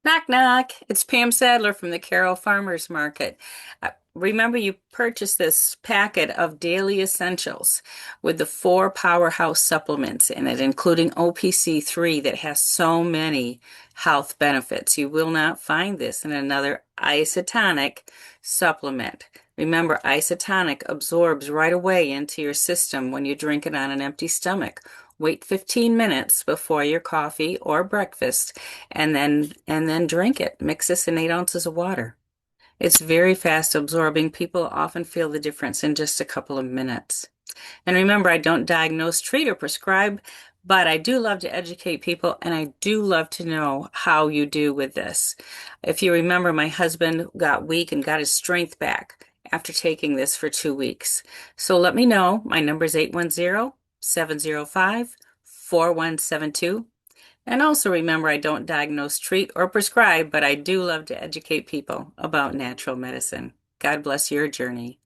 Knock, knock. It's Pam Sadler from the Carroll Farmers Market. Remember, you purchased this packet of daily essentials with the four powerhouse supplements in it, including OPC-3 that has so many health benefits. You will not find this in another isotonic supplement. Remember, isotonic absorbs right away into your system when you drink it on an empty stomach. Wait 15 minutes before your coffee or breakfast and then drink it. Mix this in 8 ounces of water. It's very fast absorbing. People often feel the difference in just a couple of minutes. And remember, I don't diagnose, treat, or prescribe, but I do love to educate people and I do love to know how you do with this. If you remember, my husband got weak and got his strength back after taking this for 2 weeks. So let me know. My number is 810-705-4172. And also remember, I don't diagnose, treat, or prescribe, but I do love to educate people about natural medicine. God bless your journey.